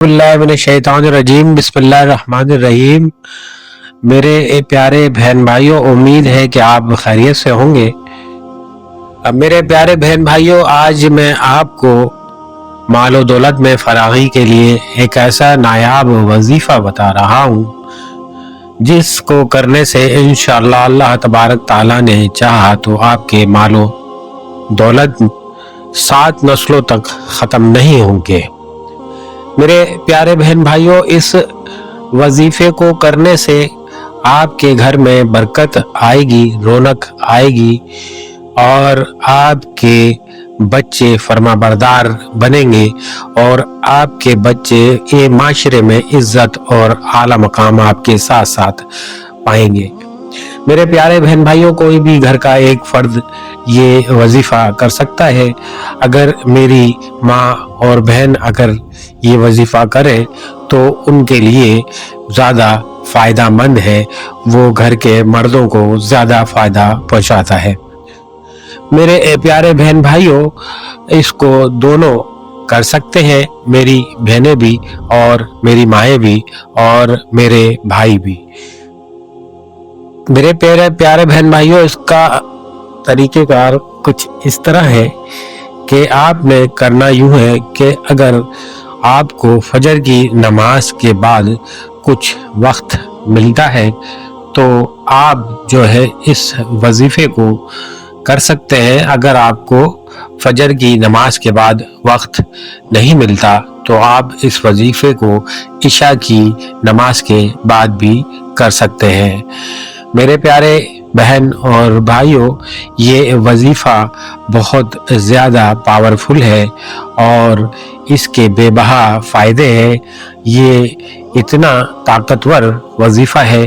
बिस्मिल्लाहिर्रहमानिर्रहीम बिस्मिल्लाहिर्रहमानिर्रहीम। मेरे प्यारे बहन भाइयों, उम्मीद है कि आप खैरियत से होंगे। अब मेरे प्यारे बहन भाइयों, आज मैं आपको मालो दौलत में फरागी के लिए एक ऐसा नायाब वजीफ़ा बता रहा हूँ जिसको करने से इंशाअल्लाह अल्लाह तबारक ताला ने चाहा तो आपके मालो दौलत 7 नस्लों तक ख़त्म नहीं होंगे। मेरे प्यारे बहन भाइयों, इस वजीफे को करने से आपके घर में बरकत आएगी, रौनक आएगी और आपके बच्चे फरमाबरदार बनेंगे और आपके बच्चे ये माशरे में इज्जत और आला मकाम आपके साथ साथ पाएंगे। मेरे प्यारे बहन भाइयों, कोई भी घर का एक फर्द ये वजीफा कर सकता है। अगर मेरी माँ और बहन अगर ये वजीफा करें तो उनके लिए ज़्यादा फ़ायदा मंद है, वो घर के मर्दों को ज़्यादा फ़ायदा पहुँचाता है। मेरे प्यारे बहन भाइयों, इसको दोनों कर सकते हैं, मेरी बहनें भी और मेरी माएँ भी और मेरे भाई भी। मेरे प्यारे बहन भाइयों, इसका तरीक़ेकार कुछ इस तरह है कि आपने करना यूँ है कि अगर आपको फजर की नमाज के बाद कुछ वक्त मिलता है तो आप जो है इस वजीफे को कर सकते हैं। अगर आपको फजर की नमाज के बाद वक्त नहीं मिलता तो आप इस वजीफे को इशा की नमाज के बाद भी कर सकते हैं। मेरे प्यारे बहन और भाइयों, ये वजीफ़ा बहुत ज़्यादा पावरफुल है और इसके बेबहा फ़ायदे हैं। ये इतना ताकतवर वजीफ़ा है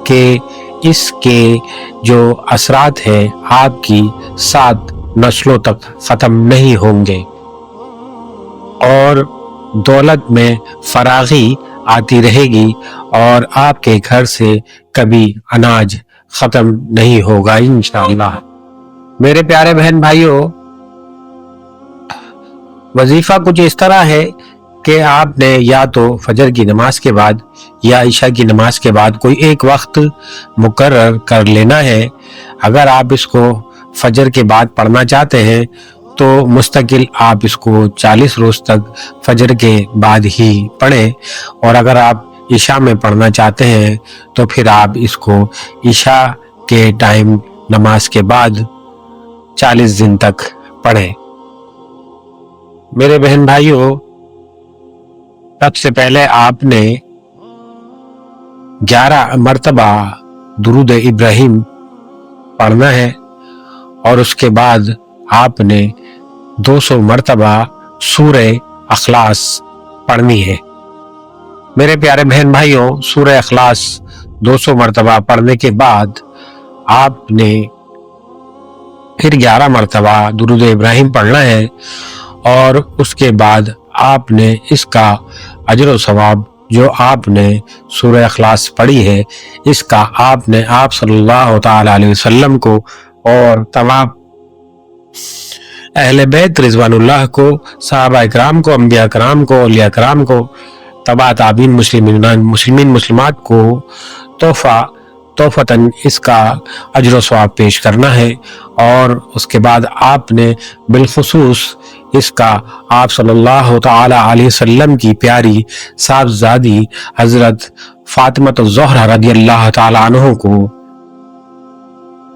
कि इसके जो असरात हैं आपकी 7 नस्लों तक ख़त्म नहीं होंगे और दौलत में फरागी आती रहेगी और आपके घर से कभी अनाज ख़त्म नहीं होगा इंशाअल्लाह। मेरे प्यारे बहन भाइयों, वजीफ़ा कुछ इस तरह है कि आपने या तो फजर की नमाज के बाद या इशा की नमाज के बाद कोई एक वक्त मुकर्रर कर लेना है। अगर आप इसको फजर के बाद पढ़ना चाहते हैं तो मुस्तकिल आप इसको 40 रोज़ तक फजर के बाद ही पढ़ें और अगर आप इशा में पढ़ना चाहते हैं तो फिर आप इसको इशा के टाइम नमाज के बाद 40 दिन तक पढ़ें। मेरे बहन भाइयों, सबसे पहले आपने 11 मरतबा दुरूद इब्राहिम पढ़ना है और उसके बाद आपने 200 मरतबा सूरे अखलास पढ़नी है। मेरे प्यारे बहन भाइयों, सूरे अखलास 200 मरतबा पढ़ने के बाद आपने फिर 11 मरतबा दुरूद इब्राहिम पढ़ना है और उसके बाद आपने इसका अजर व सवाब जो आपने सूरह अखलास पढ़ी है इसका आपने आप सल्लल्लाहु ताला अलैहि वसल्लम को और तमाम अहले बैत रिज़वानुल्लाह को, सहाबा इकराम को, अंबिया कराम को, औलिया कराम को, तबा ताबीन मुस्लिमीन मुस्लिमात को तोहफ़तन इसका अजर व सवाब पेश करना है और उसके बाद आपने बिलखुसूस इसका आप सल्लल्लाहु ताला अलैहि वसल्लम की प्यारी साहबजादी हजरत फातिमा ज़हरा रज़ियल्लाहु ताला अन्हा को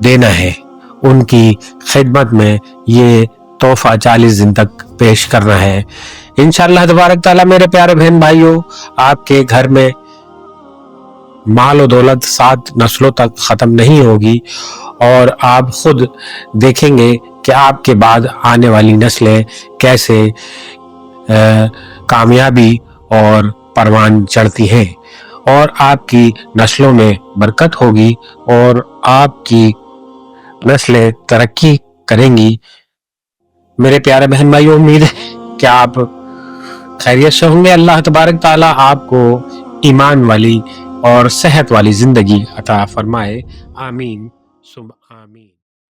देना है। उनकी खिदमत में ये तोहफा 40 दिन तक पेश करना है इंशाअल्लाह तबारक ताला। मेरे प्यारे बहन भाइयों, आपके घर में माल और दौलत 7 नस्लों तक ख़त्म नहीं होगी और आप खुद देखेंगे कि आपके बाद आने वाली नस्लें कैसे कामयाबी और परवान चढ़ती हैं और आपकी नस्लों में बरकत होगी और आपकी नस्लें तरक्की करेंगी। मेरे प्यारे बहन भाइयों, उम्मीद है कि आप खैरियत से होंगे। अल्लाह तबारक ताला आपको ईमान वाली और सेहत वाली जिंदगी अता फरमाए। आमीन।